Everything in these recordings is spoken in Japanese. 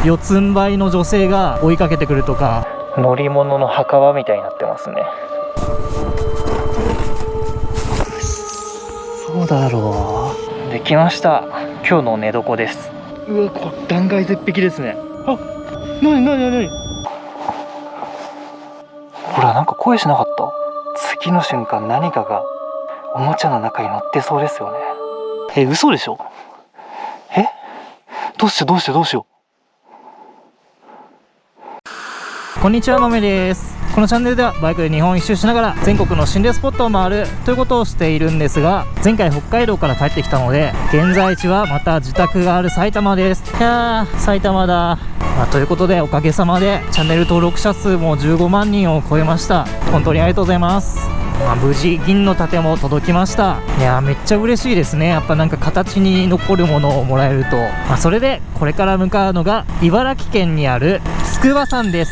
四つん這いの女性が追いかけてくるとか、乗り物の墓場みたいになってますね。そうだろう。できました。今日の寝床です。うわ、これ断崖絶壁ですね。あ、なにほら、なんか声しなかった？次の瞬間何かがおもちゃの中に乗ってそうですよね。嘘でしょ？どうしよう。こんにちは、まめです。このチャンネルではバイクで日本一周しながら全国の心霊スポットを回るということをしているんですが、前回北海道から帰ってきたので、現在地はまた自宅がある埼玉です。いやー、埼玉だ。ということで、おかげさまでチャンネル登録者数も15万人を超えました。本当にありがとうございます。無事銀の盾も届きました。いやー、めっちゃ嬉しいですね。やっぱなんか形に残るものをもらえると。それでこれから向かうのが茨城県にある筑波山です。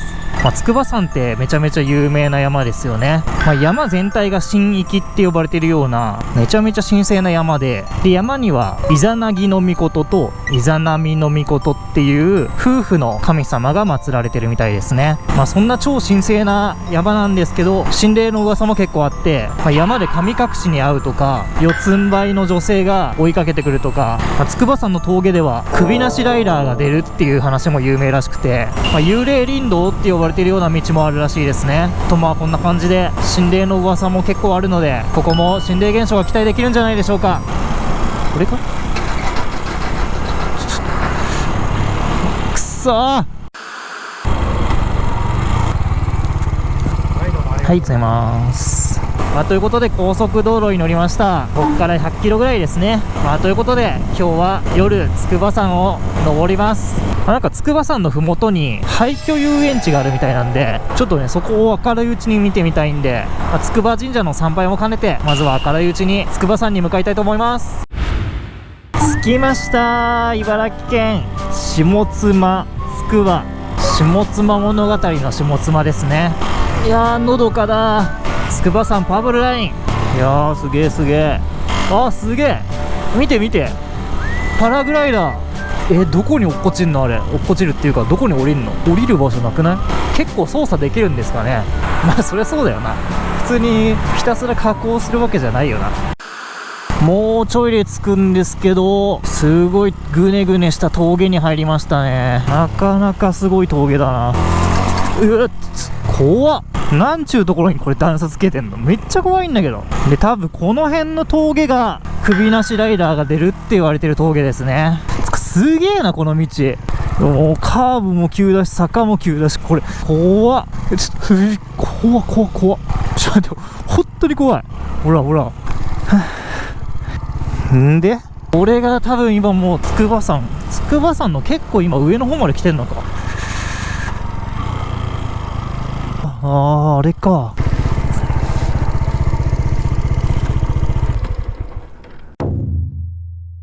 筑波山ってめちゃめちゃ有名な山ですよね。山全体が神域って呼ばれているようなめちゃめちゃ神聖な山で、山にはイザナギの御事とイザナミの御事っていう夫婦の神様が祀られてるみたいですね。そんな超神聖な山なんですけど、心霊の噂も結構あって、山で神隠しに会うとか、四つん這いの女性が追いかけてくるとか、筑波山の峠では首なしライダーが出るっていう話も有名らしくて、幽霊林道って呼ばれているような道もあるらしいですね。とこんな感じで心霊の噂も結構あるので、ここも心霊現象が期待できるんじゃないでしょうか。これか？くそー。はい、ございます。ということで高速道路に乗りました。ここから100キロぐらいですね。ということで今日は夜筑波山を登ります。なんか筑波山のふもとに廃墟遊園地があるみたいなんで、ちょっとねそこを明るいうちに見てみたいんで、筑波神社の参拝も兼ねて、まずは明るいうちに筑波山に向かいたいと思います。着きました。茨城県下妻筑波、下妻物語の下妻ですね。いやー、のどかだ。筑波山パーブルライン。いやー、すげえすげえ。すげえ、見てパラグライダー。どこに落っこちんの？あれ落っこちるっていうか、どこに降りんの？降りる場所なくない？結構操作できるんですかね。そりゃそうだよな。普通にひたすら加工するわけじゃないよな。もうちょいで着くんですけど、すごいグネグネした峠に入りましたね。なかなかすごい峠だな。怖っ。なんちゅうところにこれ段差つけてんの？めっちゃ怖いんだけど。で、多分この辺の峠が首なしライダーが出るって言われてる峠ですね。すげえな、この道。もうカーブも急だし、坂も急だし、これ怖っ。怖っ。ちょっと待って、本当に怖い。ほらんで、俺が多分今もう筑波山の結構今上の方まで来てんのか。あれか。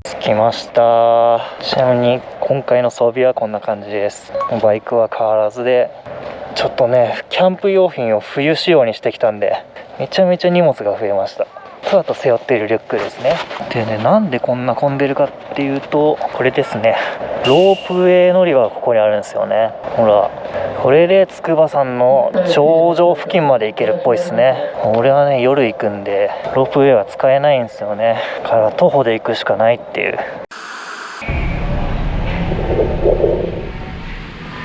着きました。ちなみに今回の装備はこんな感じです。バイクは変わらずで、ちょっとねキャンプ用品を冬仕様にしてきたんで、めちゃめちゃ荷物が増えました。あと背負っているリュックですね。でね、なんでこんな混んでるかっていうと、これですね。ロープウェイ乗り場がここにあるんですよね。ほら、これで筑波山の頂上付近まで行けるっぽいですね。俺はね夜行くんでロープウェイは使えないんですよね。だから徒歩で行くしかないっていう。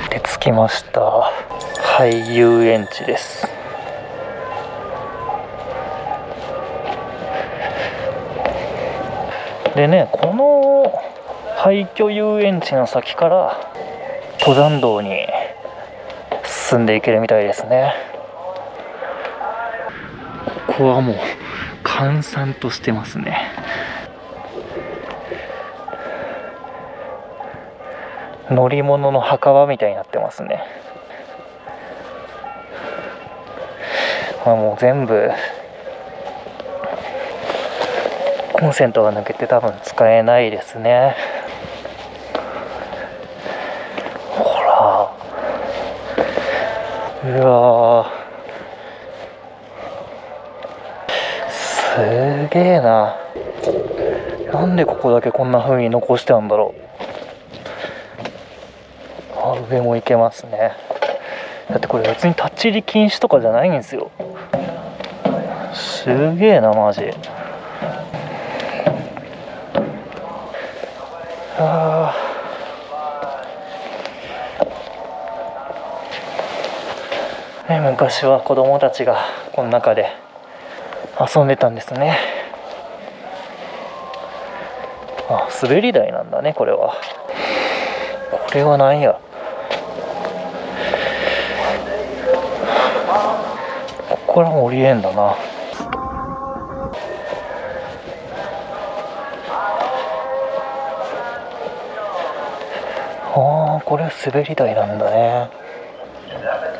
で、着きました。廃遊園地です。でね、この廃墟遊園地の先から登山道に進んでいけるみたいですね。ここはもう閑散としてますね。乗り物の墓場みたいになってますね。もう全部コンセントが抜けて多分使えないですね。ほら、うわー、すげえな。なんでここだけこんな風に残してあるんだろう。上も行けますね。だってこれ別に立ち入り禁止とかじゃないんですよ。すげえなマジ。昔は子供たちがこの中で遊んでたんですね。あ、滑り台なんだねこれは。これは何や。ここからも降りれんだな。ああ、これ滑り台なんだね。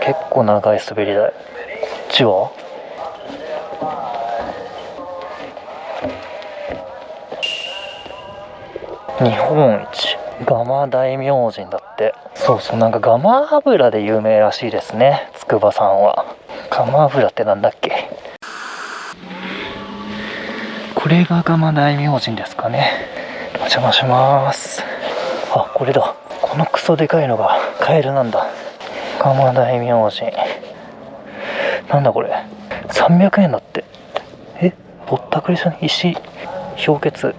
結構長い滑り台。こっちは日本一ガマ大明神だって。そうそう、なんかガマ油で有名らしいですね、筑波山は。ガマ油ってなんだっけ。これがガマ大明神ですかね。お邪魔します。あ、これだ。このクソでかいのがカエルなんだ。ガマ大明神なんだこれ。300円だって。ぼったくりじゃん。石氷結。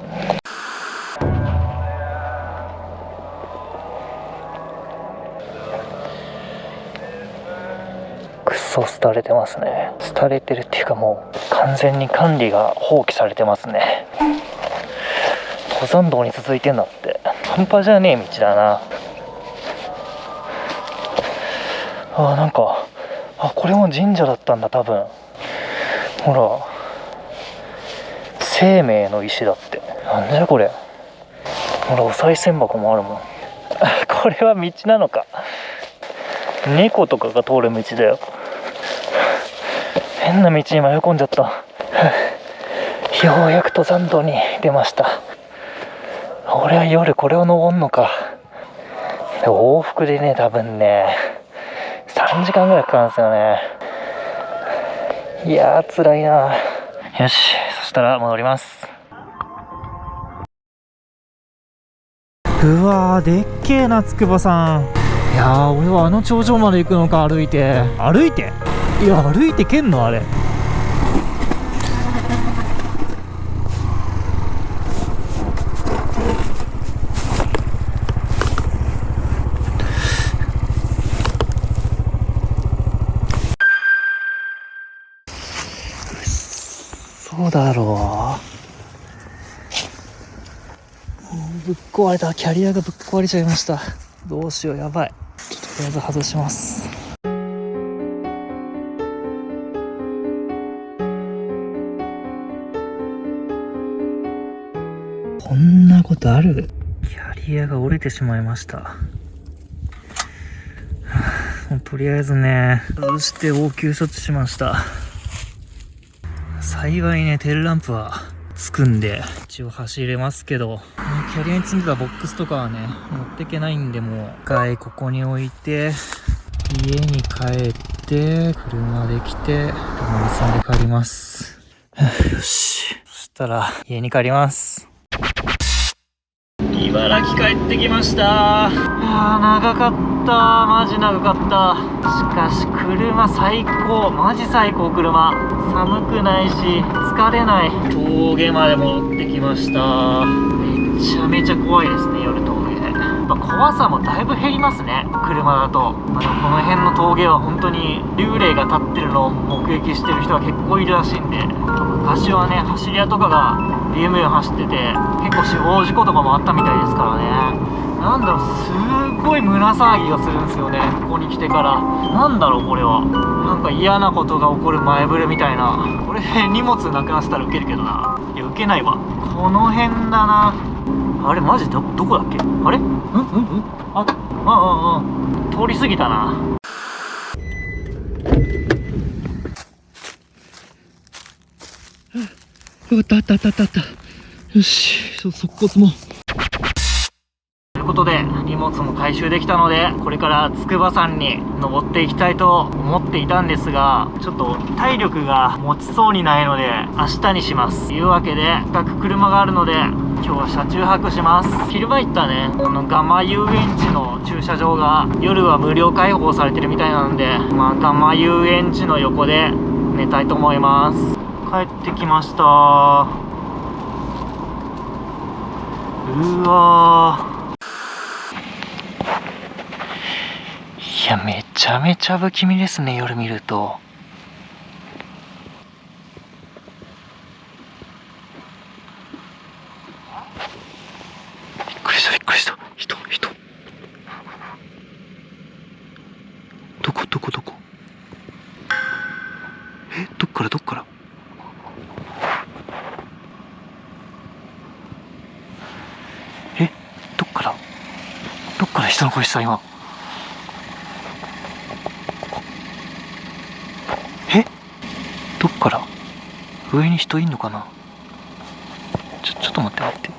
クソ廃れてますね。廃れてるっていうかもう完全に管理が放棄されてますね。登山道に続いてんだって。半端じゃねえ道だな。なんかこれも神社だったんだ多分。ほら生命の石だって。なんじゃこれ。ほらお賽銭箱もあるもん。これは道なのか。猫とかが通る道だよ。変な道に迷い込んじゃった。ようやく登山道に出ました。俺は夜これを登んのか。往復でね多分ね3時間ぐらいかかるんですよね。いやー辛いな。よし、そしたら戻ります。うわーでっけえな筑波山。いやー俺はあの頂上まで行くのか。歩いていや歩いてけんのあれ。そうだろう。ぶっ壊れた。キャリアがぶっ壊れちゃいました。どうしよう、やばい。とりあえず外します。こんなことある？キャリアが折れてしまいました。とりあえずね、そして応急処置しました。幸いね、テールランプはつくんで一応走れますけど、キャリアに積んでたボックスとかはね持っていけないんで、もう一回ここに置いて家に帰って車で来て車に積んで帰ります。よし、そしたら家に帰ります。茨城帰ってきました。長かった、マジ長かった。しかし車最高、マジ最高。車寒くないし疲れない。峠まで戻ってきました。めちゃめちゃ怖いですね、夜峠。怖さもだいぶ減りますね、車だと。でもこの辺の峠は本当に幽霊が立ってるのを目撃してる人は結構いるらしいんで、昔はね走り屋とかがビュンビュン走ってて結構死亡事故とかもあったみたいですからね。なんだろう、すごい胸騒ぎがするんですよね、ここに来てから。なんだろうこれは。なんか嫌なことが起こる前触れみたいな。これ荷物なくなってたらウケるけどな。いやウケないわ。この辺だな。あれマジどこだっけ。あれ通り過ぎたな。あった。よし、速攻積もう。ということで荷物も回収できたので、これから筑波山に登っていきたいと思っていたんですが、ちょっと体力が持ちそうにないので明日にします。というわけで、せっかく車があるので今日は車中泊します。昼間行ったねガマ遊園地の駐車場が夜は無料開放されてるみたいなので、ガマ遊園地の横で寝たいと思います。帰ってきました。うわー、いやめちゃめちゃ不気味ですね、夜見ると。びっくりしたびっくりした。人どこどこどっからどっから人の声した今。どっから上に人いんのかな。ちょっと待って。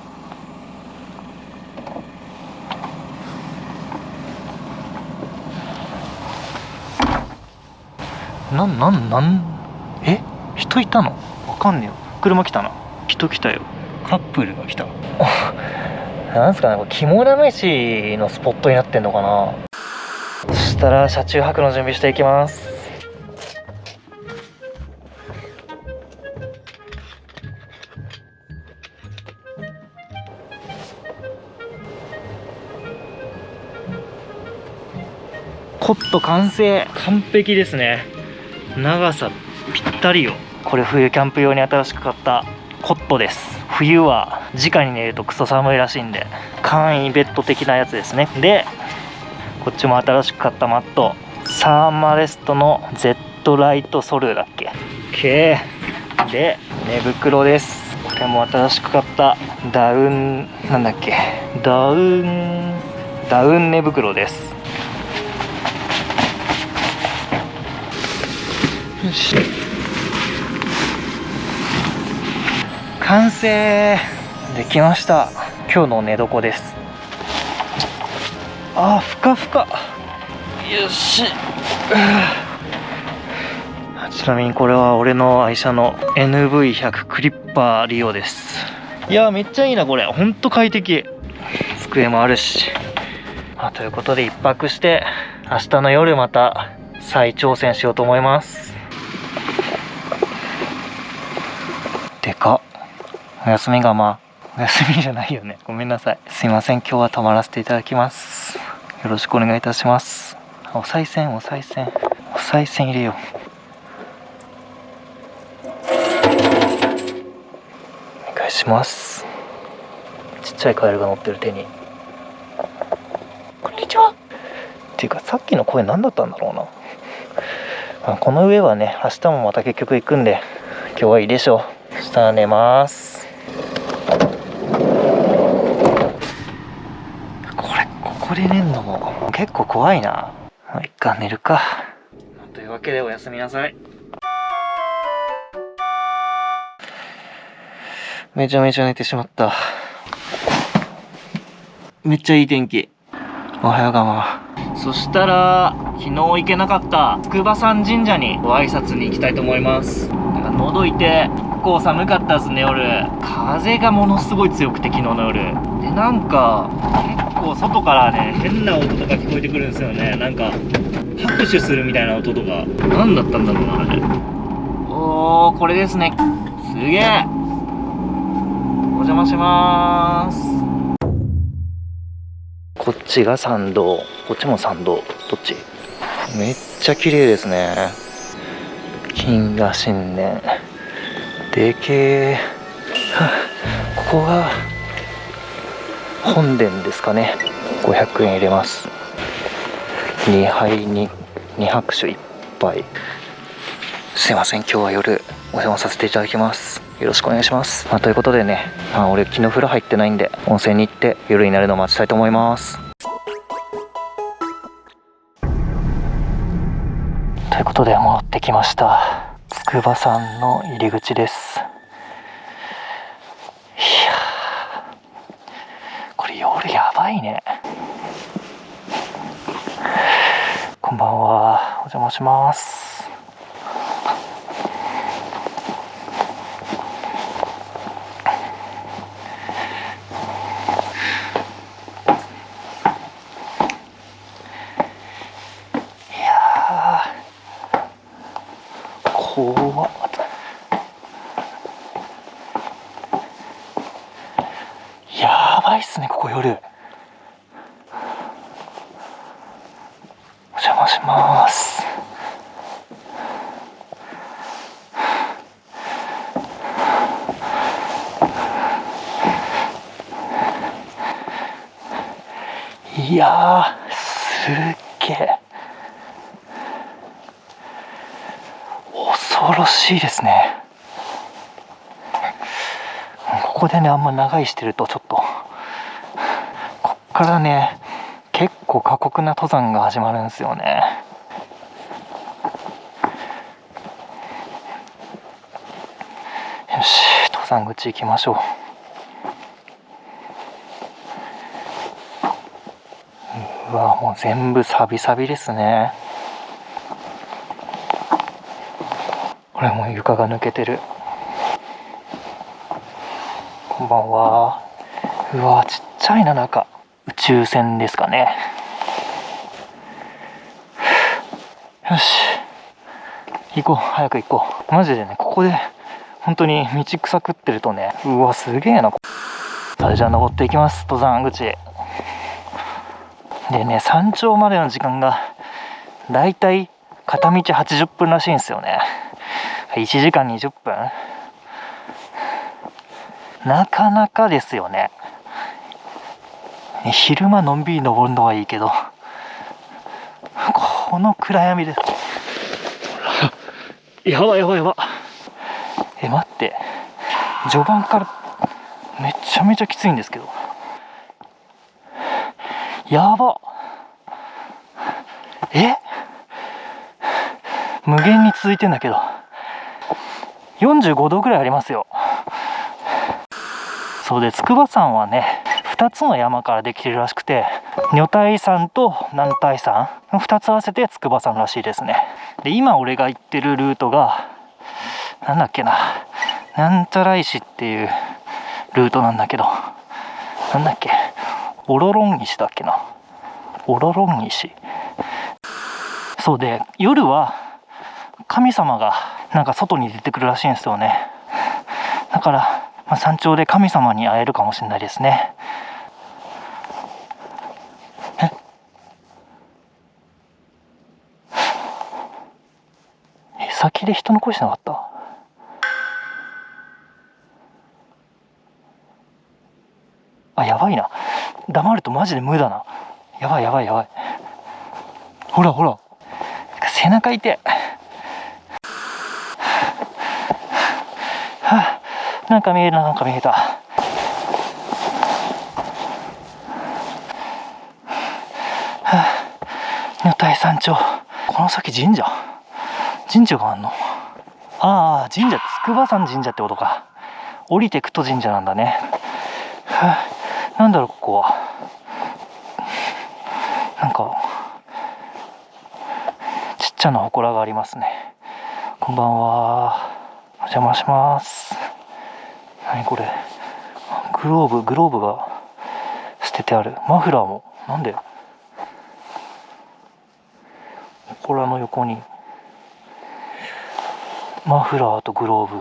人いたの？わかんねえよ。車来たな。人来たよ。カップルが来た。なんすかね、これ肝試しのスポットになってんのかな。そしたら車中泊の準備していきます。コット完成。完璧ですね。長さぴったりよ。これ冬キャンプ用に新しく買ったコットです。冬は直に寝るとクソ寒いらしいんで、簡易ベッド的なやつですね。でこっちも新しく買ったマット、サーマレストの Z ライトソルだっけ。 OK で寝袋です。これも新しく買ったダウン寝袋です。よし、完成できました。今日の寝床です。ふかふか。よし。ちなみにこれは俺の愛車の NV100 クリッパーリオです。いやめっちゃいいなこれ。ほんと快適。机もあるし。ということで一泊して明日の夜また再挑戦しようと思います。でかっ。お休みがお休みじゃないよね。ごめんなさい。すいません。今日は泊まらせていただきます。よろしくお願いいたします。お賽銭入れよう。お願いします。ちっちゃいカエルが乗ってる手に。こんにちは。っていうかさっきの声何だったんだろうな。この上はね、明日もまた結局行くんで今日はいいでしょう。そしたら寝ます。これ寝んのも結構怖いな。一回寝るか。というわけでおやすみなさい。めちゃめちゃ寝てしまった。めっちゃいい天気。おはようがま。そしたら昨日行けなかった筑波山神社にご挨拶に行きたいと思います。喉いて結構寒かったですね。夜風がものすごい強くて、昨日の夜でなんか結構外からね変な音とか聞こえてくるんですよね。なんか拍手するみたいな音とか。何だったんだろうなあれ。これですね。すげえ。お邪魔します。こっちが参道、こっちも参道。どっち？めっちゃ綺麗ですね。金河新年でけえ。ここが本殿ですかね。500円入れます。2杯に2拍手1杯。すいません、今日は夜お邪魔させていただきます。よろしくお願いします。ということでね、俺昨日風呂入ってないんで温泉に行って夜になるのを待ちたいと思います。ということで戻ってきました。筑波山の入り口です。いやこれ夜やばいね。こんばんは、お邪魔します。怖っ。やばいっすね、ここ夜。お邪魔します。いやー、すっげえ恐ろしいですね。ここでね、あんま長居してるとちょっと、こっからね結構過酷な登山が始まるんですよね。よし、登山口行きましょう。うわ、もう全部サビサビですね。これもう床が抜けてる。こんばんは。うわ、ちっちゃいな。中宇宙船ですかね。よし、行こう、早く行こう。マジでね、ここで本当に道草食ってるとね、うわ、すげえな。それじゃあ登っていきます、登山口でね。山頂までの時間がだいたい片道80分らしいんですよね。1時間20分、なかなかですよね。昼間のんびり登るのはいいけど、この暗闇でやばいやばいやば。待って、序盤からめちゃめちゃきついんですけど、やば。無限に続いてんだけど、45度ぐらいありますよ。そうで、筑波山はね2つの山からできてるらしくて、女体山と男体山の2つ合わせて筑波山らしいですね。で、今俺が行ってるルートがなんだっけな、なんちゃら石っていうルートなんだけど、なんだっけ、オロロン石だっけな、オロロン石。そうで、夜は神様がなんか外に出てくるらしいんですよね。だから、山頂で神様に会えるかもしれないですね。先で人の声しなかった？あ、やばいな。黙るとマジで無だな。やばいやばいやばい。ほらほら、背中痛い。はあ、なんか見えるな、なんか見えた。はあ、女体山頂。この先神社があんの？ああ、神社、筑波山神社ってことか。降りてくと神社なんだね。はあ、なんだろう、ここは。なんかちっちゃな祠がありますね。こんばんは、お邪魔します。何これ、グローブが捨ててある。マフラーも、なんで？祠の横にマフラーとグローブ、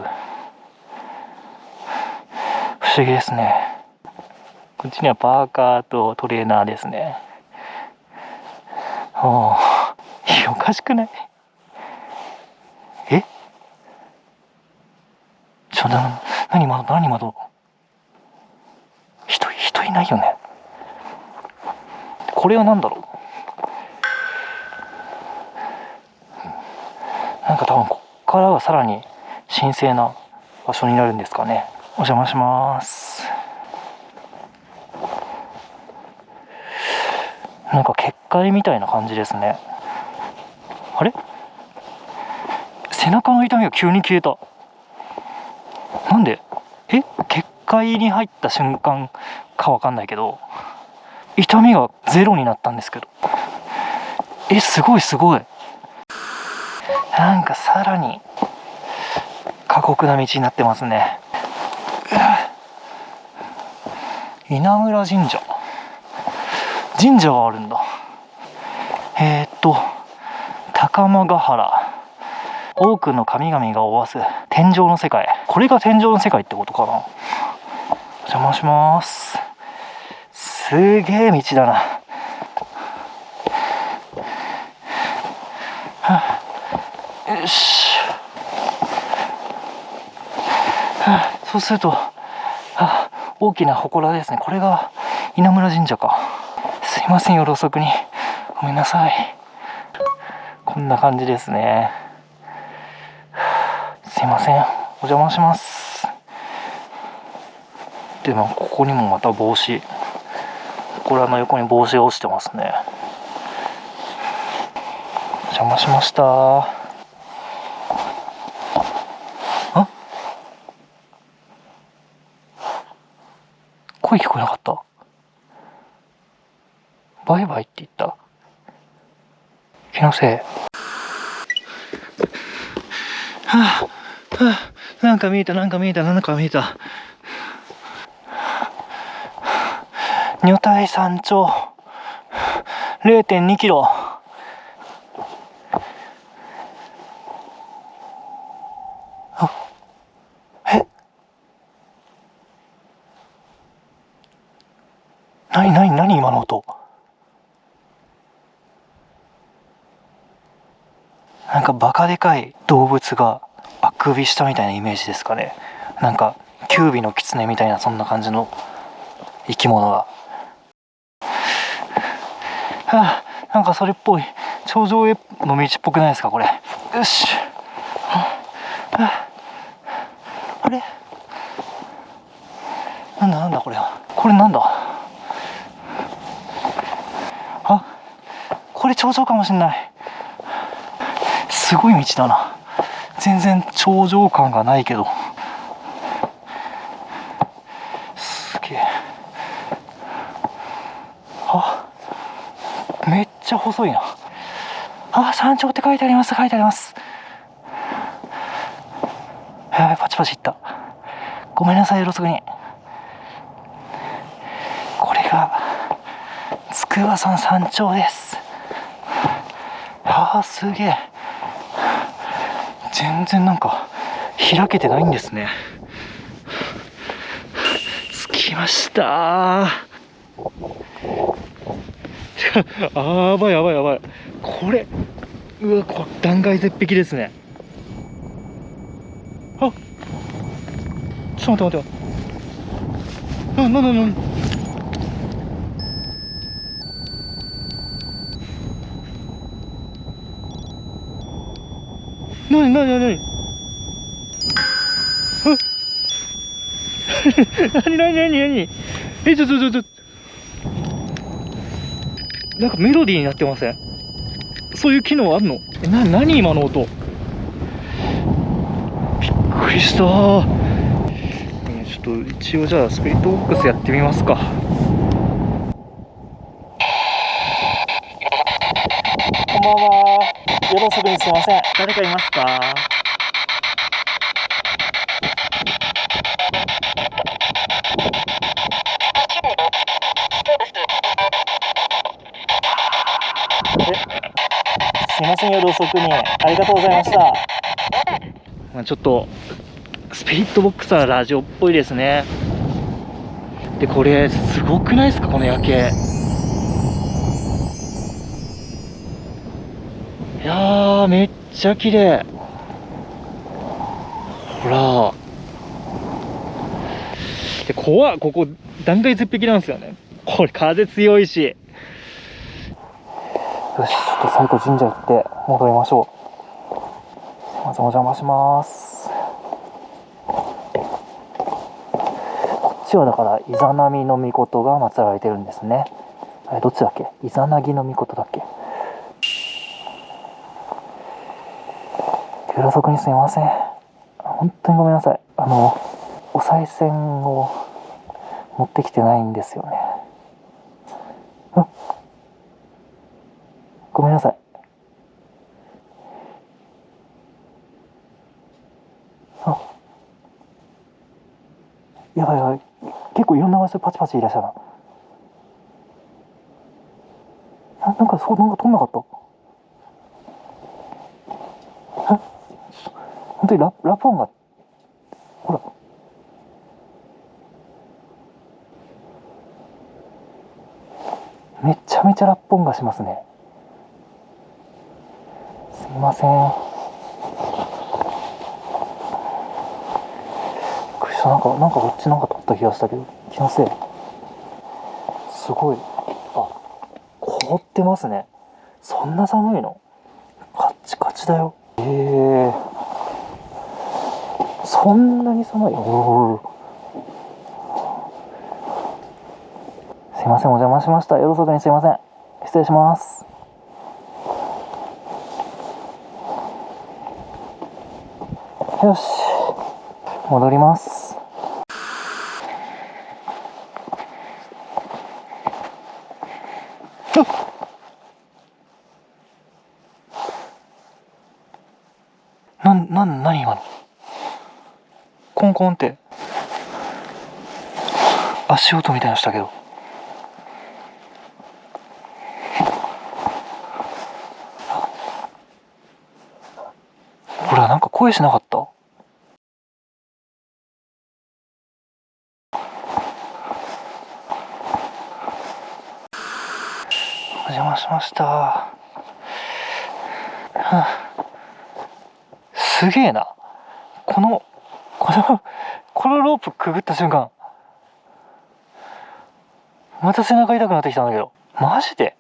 不思議ですね。こっちにはパーカーとトレーナーですね。おかしくない？何窓人いないよね。これは何だろう。なんか多分こっからはさらに神聖な場所になるんですかね。お邪魔します。なんか結界みたいな感じですね。あれ、背中の痛みが急に消えた。なんで？結界に入った瞬間かわかんないけど、痛みがゼロになったんですけど、すごい。なんかさらに過酷な道になってますね。稲村神社はあるんだ。高間ヶ原。多くの神々がおわす天上の世界。これが天上の世界ってことかな。お邪魔します。すげえ道だな。よし。そうすると大きな祠ですね。これが稲村神社か。すいません、夜遅くにごめんなさい。こんな感じですね。すいません、お邪魔します。でもここにもまた帽子、祠の横に帽子が落ちてますね。お邪魔しました。声聞こえなかった？バイバイって言った？気のせい。なんか見えた。女体山頂 0.2 キロ。何今の音。なんかバカでかい動物があくびしたみたいなイメージですかね。なんかキュービのキツネみたいな、そんな感じの生き物が。なんかそれっぽい頂上への道っぽくないですかこれ。よし。あれなんだこれは。これなんだ。これ頂上かもしんない。すごい道だな。全然頂上感がないけど、すげえ。めっちゃ細いな。山頂って書いてあります。やばい、パチパチいった。ごめんなさい、夜遅くに。これが筑波山山頂です。すげえ。全然なんか開けてないんですね。着きました。やばい。これ断崖絶壁ですね。ちょっと待って。何ちょなんかメロディーになってません？そういう機能あんの？何今の音。びっくりした。ちょっと一応じゃあスピリットボックスやってみますか。こんばんは。夜遅くにすいません。誰かいますか？すいません、夜遅くにありがとうございました。ちょっとスピリットボックスはラジオっぽいですね。でこれすごくないですかこの夜景。いやーめっちゃ綺麗。ほらで怖っ。ここ断崖絶壁なんですよね。これ風強いし。よし、ちょっと最後神社行って戻りましょう。まずお邪魔します。こっちはだからイザナミの御事が祀られてるんですね。あれどっちだっけ？イザナギの御事だっけ？夜遅くにすみません。本当にごめんなさい。お賽銭を持ってきてないんですよね。ごめんなさい。やばい。結構いろんな場所でパチパチいらっしゃるな。なんか取んなかった？ちょっ本当にラポンが、ほら、めちゃめちゃラッポンがしますね。すいません。なんかこっちなんか取った気がしたけど、気のせい。すごい。あ、凍ってますね。そんな寒いの？カッチカチだよ。そんなに寒い？すいません、お邪魔しました。夜遅くにすいません。失礼します。よし、戻ります。何今のコンコンって足音みたいなのしたけど、ほらなんか声しなかった？お邪魔しました。はあ、すげえな。このロープくぐった瞬間、また背中痛くなってきたんだけど、マジで？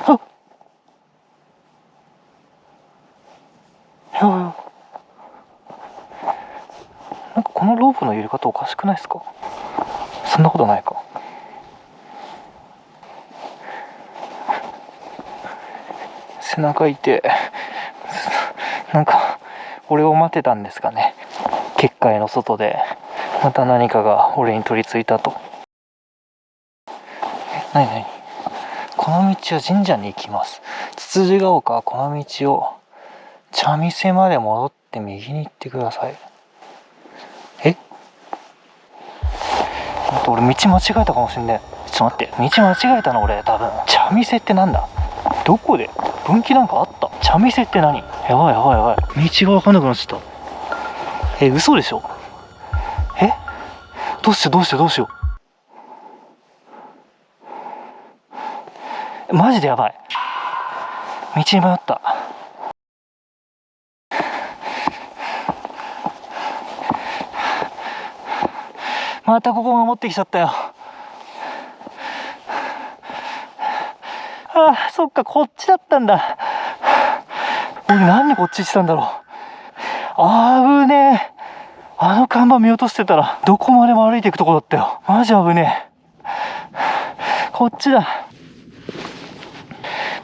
あっ、なんかこのロープの揺れ方おかしくないですか？そんなことないか。背中痛い。なんか俺を待ってたんですかね。結界の外でまた何かが俺に取り付いたと。何この道は神社に行きます。つつじが丘はこの道を茶店まで戻って右に行ってください。俺道間違えたかもしんない。ちょっと待って、道間違えたの俺多分。茶店ってなんだ？どこで分岐なんかあった？茶店って何？やばい。道が分かんなくなっちゃった。嘘でしょ？どうしよう。マジでやばい。道に迷った。またここ守ってきちゃったよ。そっか、こっちだったんだ。俺なんでこっち行ってたんだろう。危ねえ。あの看板見落としてたらどこまでも歩いていくとこだったよ。マジ危ねえ。こっちだ。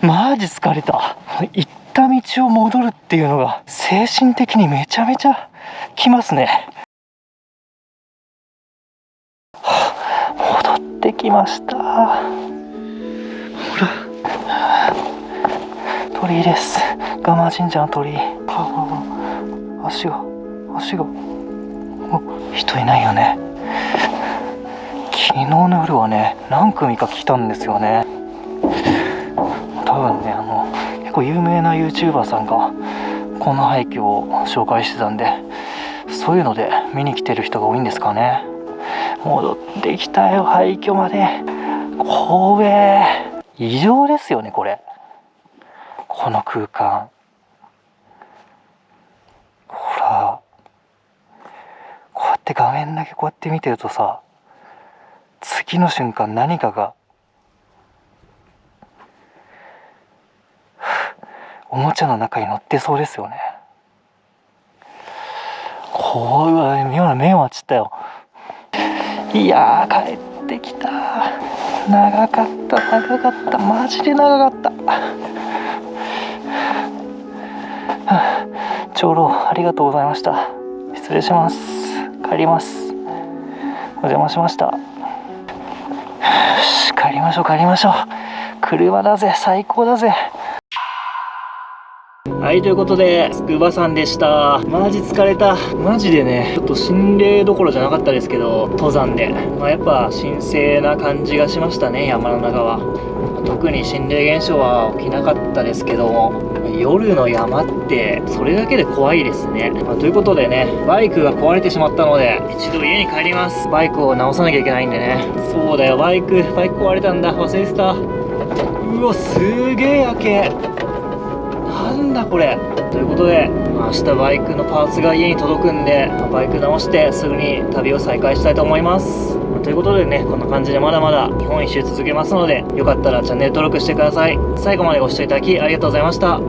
マジ疲れた。行った道を戻るっていうのが精神的にめちゃめちゃきますね。戻ってきました。ほら、鳥居です。ガマ神社の鳥居。足が人いないよね。昨日の夜はね、何組か来たんですよね。多分ね、結構有名な YouTuber さんがこの廃墟を紹介してたんで、そういうので見に来てる人が多いんですかね。戻ってきたよ、廃墟まで。怖え。異常ですよね、これ。この空間。ほら。こうやって画面だけこうやって見てるとさ、次の瞬間何かがおもちゃの中に乗ってそうですよね。怖い。妙な目を待ちったよ。いやー、帰ってきた。長かったマジで長かった。長老ありがとうございました。失礼します。帰ります。お邪魔しました。よし、帰りましょう。車だぜ、最高だぜ。はい、ということで筑波山でした。マジ疲れた。マジでね、ちょっと心霊どころじゃなかったですけど、登山でやっぱ神聖な感じがしましたね。山の中は特に心霊現象は起きなかったですけども、夜の山ってそれだけで怖いですね。ということでね、バイクが壊れてしまったので一度家に帰ります。バイクを直さなきゃいけないんでね。そうだよ、バイク壊れたんだ、忘れてた。うわ、すげえ夜景、なんだこれ。ということで、明日バイクのパーツが家に届くんで、バイク直してすぐに旅を再開したいと思います。ということでね、こんな感じでまだまだ日本一周続けますので、よかったらチャンネル登録してください。最後までご視聴いただきありがとうございました。